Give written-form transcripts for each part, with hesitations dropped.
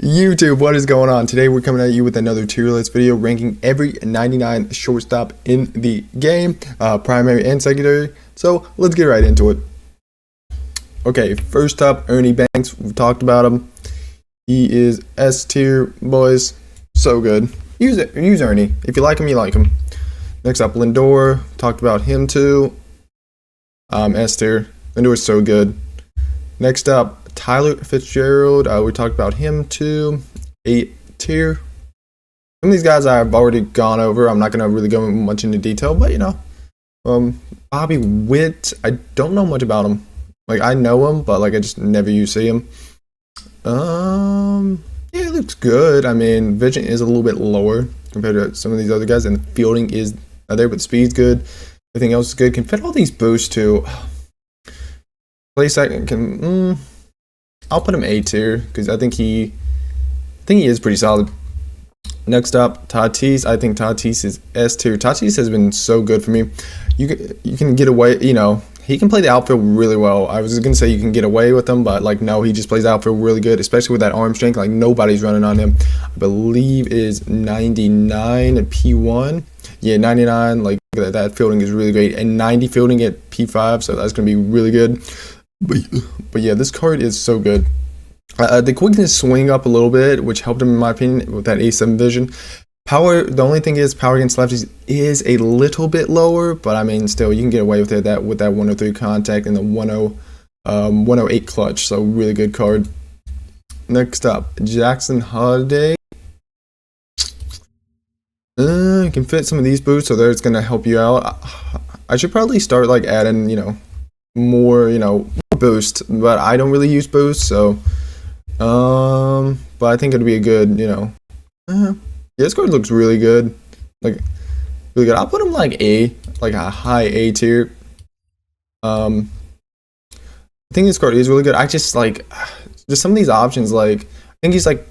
YouTube, what is going on? Today we're coming at you with another tier list video ranking every 99 shortstop in the game, primary and secondary. So let's get right into it. Okay, first up, Ernie Banks. We've talked about him. He is S tier, boys. So good. Use Ernie. If you like him, you like him. Next up, Lindor. Talked about him too. S tier. Lindor is so good. Next up, Tyler Fitzgerald. We talked about him too. A tier. Some of these guys I've already gone over. I'm not going to really go much into detail, but you know. Bobby Witt. I don't know much about him. Like, I know him, but like I just never see him. Yeah, it looks good. I mean, vision is a little bit lower compared to some of these other guys, and the fielding is there, but the speed's good. Everything else is good. Can fit all these boosts too. Play second can. I'll put him A tier because I think he is pretty solid. Next up, Tatis. I think Tatis is S tier. Tatis has been so good for me. You can get away. You know, he can play the outfield really well. I was gonna say you can get away with him, but like no, he just plays the outfield really good, especially with that arm strength. Like nobody's running on him. I believe is 99 at P1. Yeah, 99. Like that fielding is really great, and 90 fielding at P5. So that's gonna be really good. But yeah, this card is so good. The quickness swing up a little bit, which helped him in my opinion with that A7 vision. Power, the only thing is power against lefties is a little bit lower, but I mean still you can get away with it with that 103 contact and the 108 clutch. So really good card. Next up, Jackson Holiday. You can fit some of these boosts, so there's gonna help you out. I should probably start like adding, more, boost, but I don't really use boost, so but I think it'd be a good, yeah, this card looks really good, like really good. I'll put him like A, like a high A tier. I think this card is really good. I just like some of these options, like I think he's like,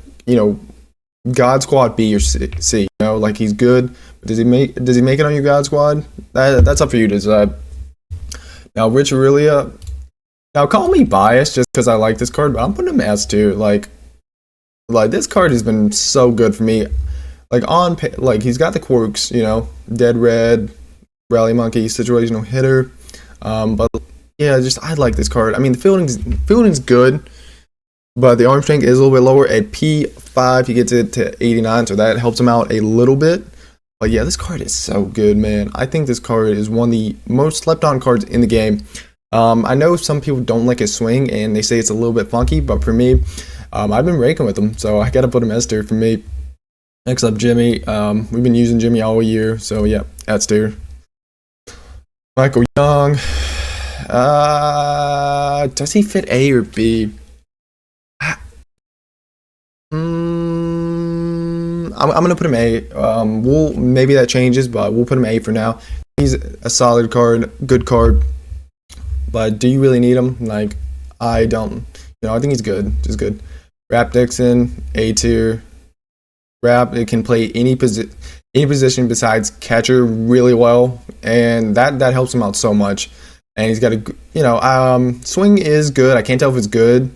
God Squad B or C, like he's good, but does he make it on your God Squad? That's up for you to decide. Now, Rich Aurelia. Now, call me biased just because I like this card, but I'm putting him S tier. Like this card has been so good for me. Like he's got the quirks, dead red, rally monkey, situational hitter. But yeah, I like this card. I mean, the fielding's good, but the arm strength is a little bit lower. At P5, he gets it to 89, so that helps him out a little bit. But yeah, this card is so good, man. I think this card is one of the most slept on cards in the game. I know some people don't like his swing and they say it's a little bit funky, but for me, I've been raking with him, so I gotta put him S tier for me. Next up, Jimmy. We've been using Jimmy all year, so yeah, S tier. Michael Young. Does he fit A or B? I'm gonna put him A. Maybe that changes, but we'll put him A for now. He's a solid card, good card. But do you really need him? Like, I don't. I think he's good, just good. Rap Dixon, A tier. Rap, it can play any position besides catcher really well, and that helps him out so much. And he's got a, swing is good. I can't tell if it's good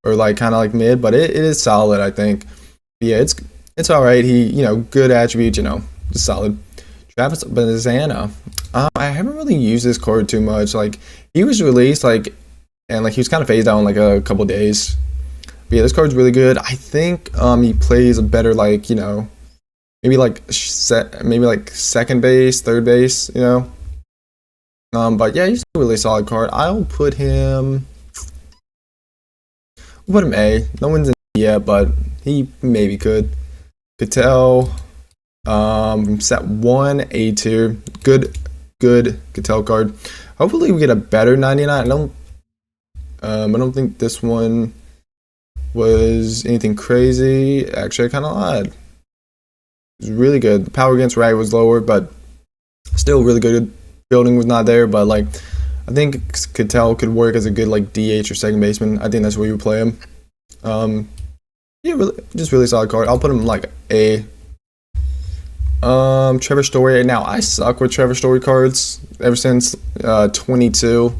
or like kind of like mid, but it is solid, I think. Yeah, it's all right. He, good attributes, just solid. Travis Bazana. I haven't really used this card too much. Like, he was released, and he was kind of phased out in like a couple days. But yeah, this card's really good. I think he plays a better, maybe like second base, third base, But yeah, he's a really solid card. I'll put him. We'll put him A. No one's in yet, but he maybe could. Cattell, set 1, A tier. Good Cattell card. Hopefully we get a better 99. I don't think this one was anything crazy. Actually, I kind of lied. It was really good. The power against right was lower, but still really good. Fielding was not there, but I think Cattell could work as a good DH or second baseman. I think that's where you play him. Yeah, really solid card. I'll put him A. Trevor Story. Now I suck with Trevor Story cards ever since 22,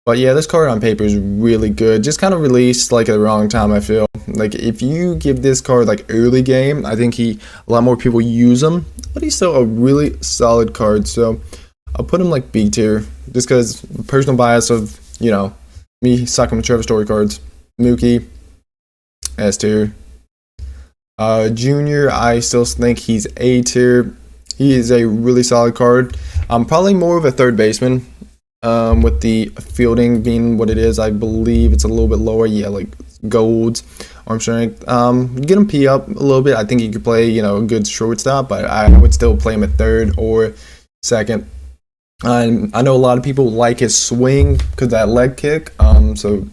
But yeah, this card on paper is really good. Just kind of released like at the wrong time, I feel. Like if you give this card like early game, I think a lot more people use him. But he's still a really solid card. So I'll put him like B tier. Just because personal bias of, me sucking with Trevor Story cards. Mookie, S tier. Junior, I still think he's A tier. He is a really solid card. Probably more of a third baseman. With the fielding being what it is, I believe it's a little bit lower. Yeah, like golds, arm strength. Get him P up a little bit. I think he could play, a good shortstop, but I would still play him at third or second. And I know a lot of people like his swing because that leg kick. So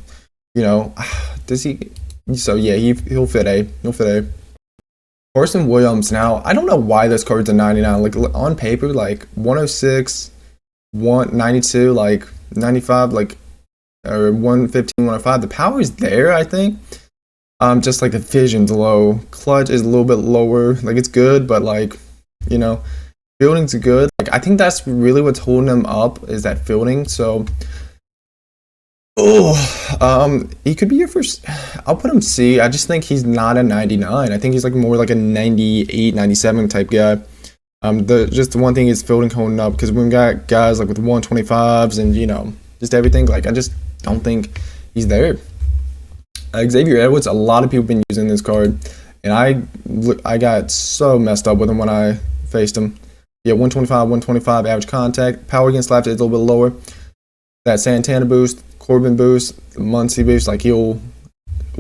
does he? So yeah, he'll fit A. He'll fit A. Orson Williams. Now I don't know why this card's a 99. Like on paper, like 106. 192, like 95, like or 115, 105. The power is there, I think. Just like the vision's low. Clutch is a little bit lower. Like it's good, but like, fielding's good. Like I think that's really what's holding him up is that fielding. So he could be your first. I'll put him C. I just think he's not a 99. I think he's like more like a 98, 97 type guy. Just the one thing is fielding holding up because we've got guys like with 125s and just everything. Like I just don't think he's there. Xavier Edwards, a lot of people have been using this card, and I got so messed up with him when I faced him. Yeah, 125 average contact, power against left is a little bit lower. That Santana boost, Corbin boost, Muncy boost, like he'll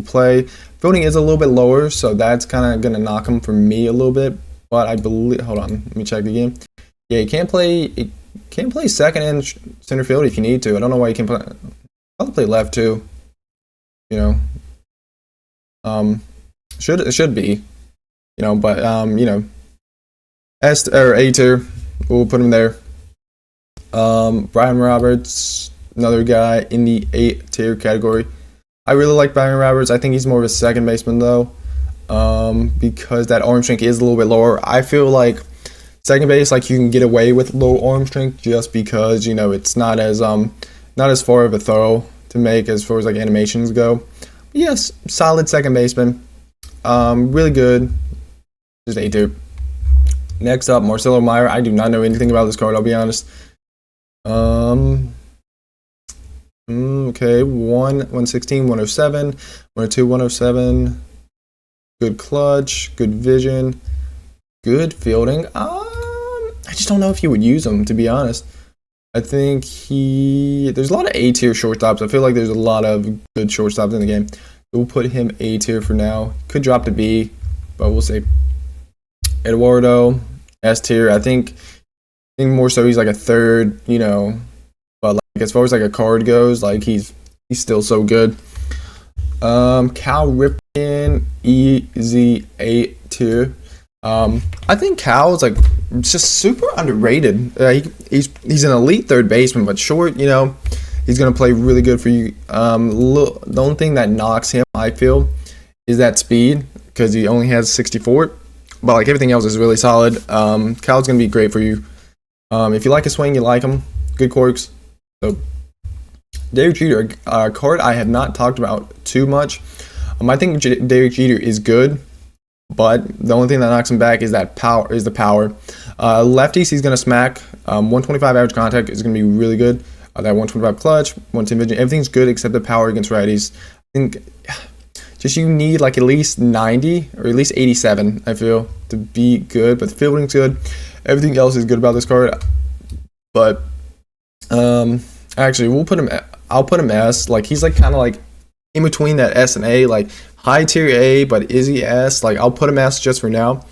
play. Fielding is a little bit lower, so that's kind of gonna knock him for me a little bit. But I believe, hold on, let me check the game. Yeah, he can't play second and center field if you need to. I don't know why you can play. I'll play left too. Should be, but S or A tier, we'll put him there. Brian Roberts, another guy in the A tier category. I really like Brian Roberts. I think he's more of a second baseman though. Because that arm strength is a little bit lower. I feel like second base, like you can get away with low arm strength just because it's not as far of a throw to make as far as like animations go. But yes, solid second baseman. Really good. Just A tier. Next up, Marcelo Meyer. I do not know anything about this card. I'll be honest. Okay, 116, 107, 102, 107. Good clutch, good vision, good fielding. I just don't know if you would use him, to be honest. I think there's a lot of A tier shortstops. I feel like there's a lot of good shortstops in the game. We'll put him A tier for now. Could drop to B, but we'll see. Eduardo, S tier. I think more so he's like a third, but like as far as like a card goes, like he's still so good. Cal Ripken, easy A tier. I think Cal is like just super underrated. He's an elite third baseman, but short, he's gonna play really good for you. The only thing that knocks him, I feel, is that speed because he only has 64. But like everything else is really solid. Cal's gonna be great for you. If you like a swing, you like him. Good quirks. So. Derek Jeter, a card I have not talked about too much. I think Derek Jeter is good, but the only thing that knocks him back is the power. Lefties, he's gonna smack. 125 average contact is gonna be really good. That 125 clutch, 110 vision, everything's good except the power against righties. I think just you need like at least 90 or at least 87. I feel to be good, but the fielding's good. Everything else is good about this card, but actually I'll put him S. Like he's like kind of like in between that S and A, like high tier A, but is he S? Like I'll put him S just for now.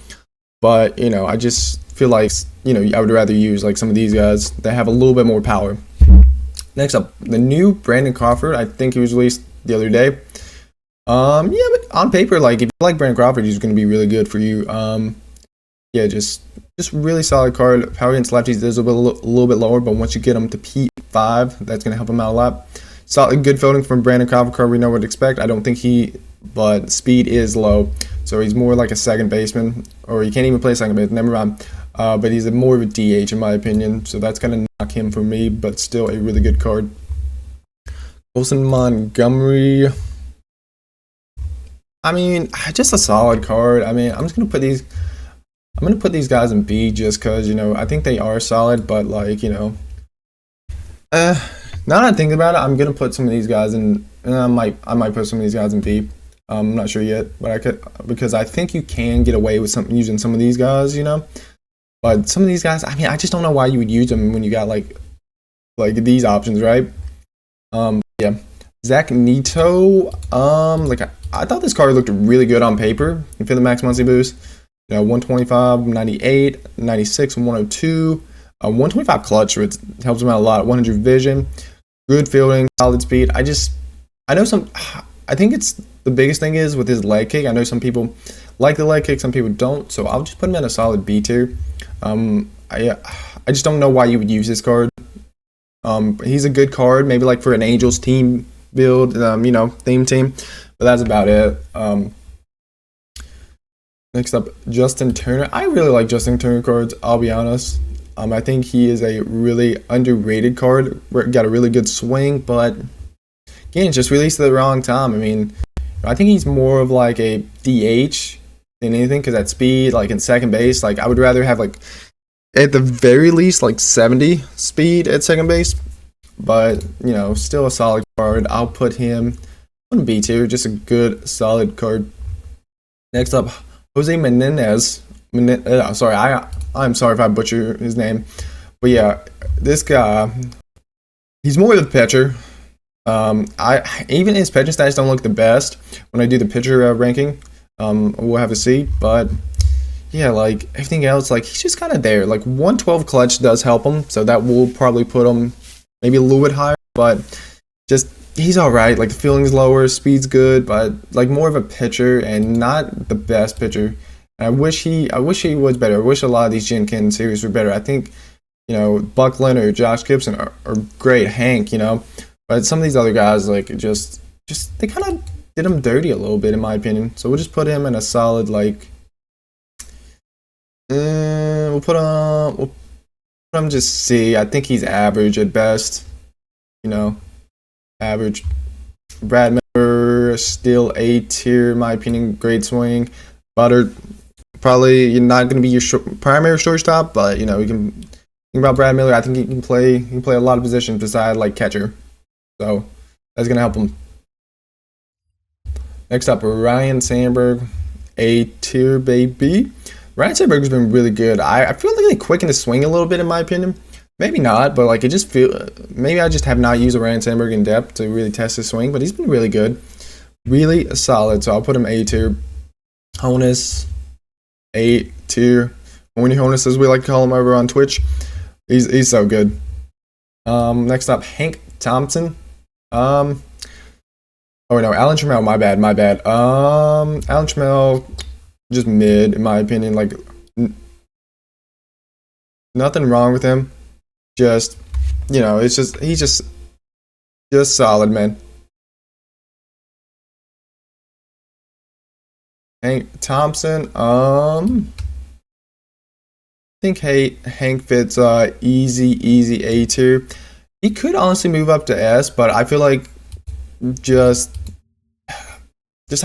But I just feel like I would rather use like some of these guys that have a little bit more power. Next up, the new Brandon Crawford. I think he was released the other day. Yeah, but on paper, like if you like Brandon Crawford, he's going to be really good for you. Yeah, just really solid card. Power against lefties is a little bit lower, but once you get him to P5, that's going to help him out a lot. Solid, good fielding from Brandon Crawford card. We know what to expect. I don't think but speed is low, so he's more like a second baseman, or he can't even play second base. Never mind. But he's more of a DH in my opinion, so that's going to knock him for me, but still a really good card. Wilson Montgomery. I mean, just a solid card. I mean, I'm just gonna put these. I'm gonna put these guys in B just because I think they are solid, but like now that I'm thinking about it, I'm gonna put some of these guys in. I might put some of these guys in B. I'm not sure yet, but I could because I think you can get away with using some of these guys, But some of these guys, I mean, I just don't know why you would use them when you got like these options, right? Yeah. Zach Neto, like I thought this card looked really good on paper. You feel the max monthly boost, 125, 98, 96, 102, 125 clutch, which helps him out a lot. 100 vision, good fielding, solid speed. I think it's the biggest thing is with his leg kick. I know some people like the leg kick, some people don't. So I'll just put him in a solid B tier. I just don't know why you would use this card. He's a good card, maybe like for an Angels team build, theme team, but that's about it. Next up, Justin Turner. I really like Justin Turner cards, I'll be honest. I think he is a really underrated card. Got a really good swing, but again, just released at the wrong time. I mean, I think he's more of like a DH than anything because at speed, like in second base, like I would rather have like at the very least like 70 speed at second base, but still a solid card. I'll put him on B tier, just a good solid card. Next up, Jose Menendez. Sorry, I'm sorry if I butcher his name, but yeah, this guy, he's more of the pitcher. Even his pitching stats don't look the best when I do the pitcher ranking. We'll have to see, but yeah, like everything else, like he's just kind of there. Like 112 clutch does help him, so that will probably put him maybe a little bit higher, but just he's all right. Like the fielding's lower, speed's good, but like more of a pitcher and not the best pitcher. And I wish he was better. I wish a lot of these Gen Ken series were better. I think Buckland or Josh Gibson are great. Hank, but some of these other guys like just they kind of did him dirty a little bit in my opinion. So we'll just put him in a solid like. We'll put him just C. I think he's average at best. Average. Brad Miller still A tier in my opinion. Great swing. Butter probably you're not going to be your primary shortstop, but you can think about Brad Miller. I think he can play a lot of positions besides like catcher. So that's going to help him. Next up, Ryan Sandberg, A tier baby. Ryan Sandberg's been really good. I feel like they quickened his swing a little bit in my opinion. Maybe not, but like maybe I just have not used a Ryan Sandberg in depth to really test his swing, but he's been really good. Really solid, so I'll put him A tier. Honus, A tier. Horny Honus, as we like to call him over on Twitch. He's so good. Next up, Hank Thompson. Oh no, Alan Trammell, my bad. Alan Trammell, just mid in my opinion. Like nothing wrong with him. Just he's just solid, man. Hank Thompson, I think Hank fits easy A tier. He could honestly move up to S, but I feel like I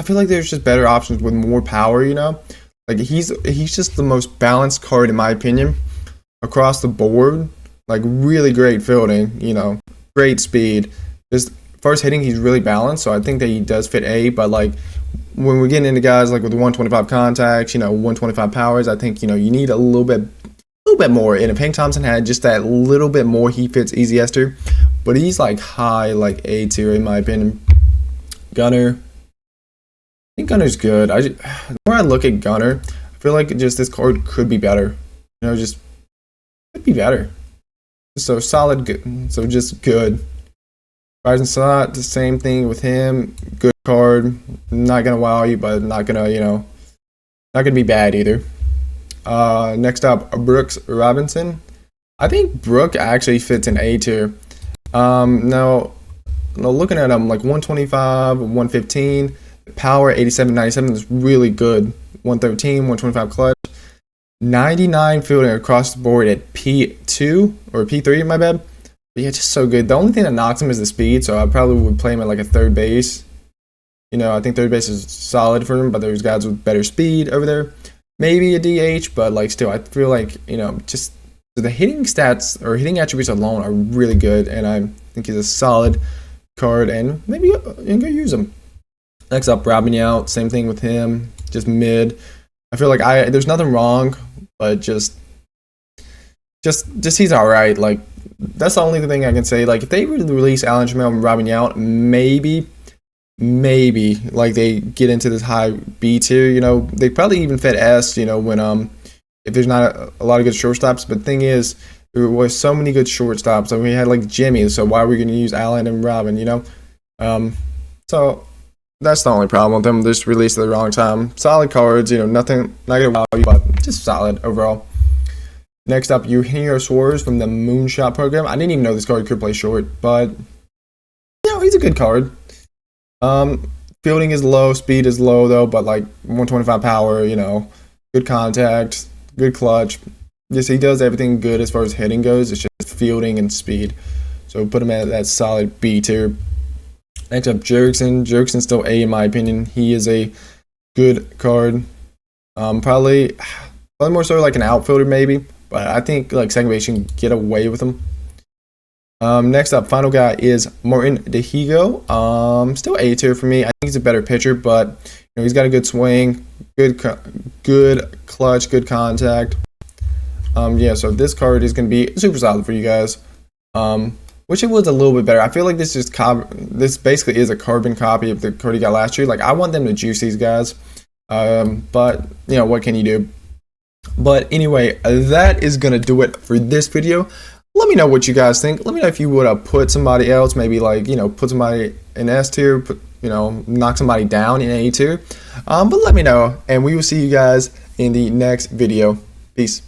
feel like there's just better options with more power, Like he's just the most balanced card in my opinion across the board. Like really great fielding, great speed. Just first hitting, he's really balanced, so I think that he does fit A, but like when we're getting into guys like with 125 contacts, 125 powers, I think you need a little bit more. And if Hank Thompson had just that little bit more, he fits easy S tier. But he's like high, like A tier in my opinion. Gunner, I think Gunner's good. The more I look at Gunner, I feel like just this card could be better. Just could be better. So solid, good. So just good. Rising Slot, the same thing with him. Good card. Not gonna wow you, but not gonna, not gonna be bad either. Next up, Brooks Robinson. I think Brooke actually fits in A tier. Now looking at him, like 125, 115, power 87, 97 is really good. 113, 125 clutch, 99 fielding across the board at P2 or P3, my bad. But yeah, just so good. The only thing that knocks him is the speed, so I probably would play him at like a third base. You know, I think third base is solid for him, but there's guys with better speed over there. Maybe a DH, but like still, I feel like, you know, just the hitting stats or hitting attributes alone are really good, and I think he's a solid card, and maybe you can go use him. Next up, Robin Yount, same thing with him, just mid. I feel like there's nothing wrong, but just he's all right. Like that's the only thing I can say. Like if they really release Alan Trammell and Robin Yount, maybe like they get into this high B tier. You know, they probably even fed S. You know, when if there's not a lot of good shortstops. But the thing is, there was so many good shortstops. So we had like Jimmy. So why are we going to use Alan and Robin? You know, so that's the only problem with them. Just released at the wrong time. Solid cards. You know, nothing negative value, but just solid overall. Next up, Eugenio Suarez from the Moonshot program. I didn't even know this card could play short, but you know, he's a good card. Fielding is low, speed is low though, but like 125 power, you know, good contact, good clutch. Yes, he does everything good as far as hitting goes. It's just fielding and speed. So put him at that solid B tier. Next up, Jurickson. Jurickson's still A in my opinion. He is a good card. Probably more so like an outfielder maybe. But I think like second base you can get away with him. Next up, final guy is Martin Dehigo. Still A tier for me. I think he's a better pitcher, but you know, he's got a good swing, good clutch, good contact. Yeah, so this card is going to be super solid for you guys. Wish it was a little bit better. I feel like this basically is a carbon copy of the card he got last year. Like I want them to juice these guys, but you know what can you do? But anyway, that is gonna do it for this video. Let me know what you guys think. Let me know if you would have put somebody else, maybe like, you know, put somebody in S tier, you know, knock somebody down in A tier. But let me know, and we will see you guys in the next video. Peace.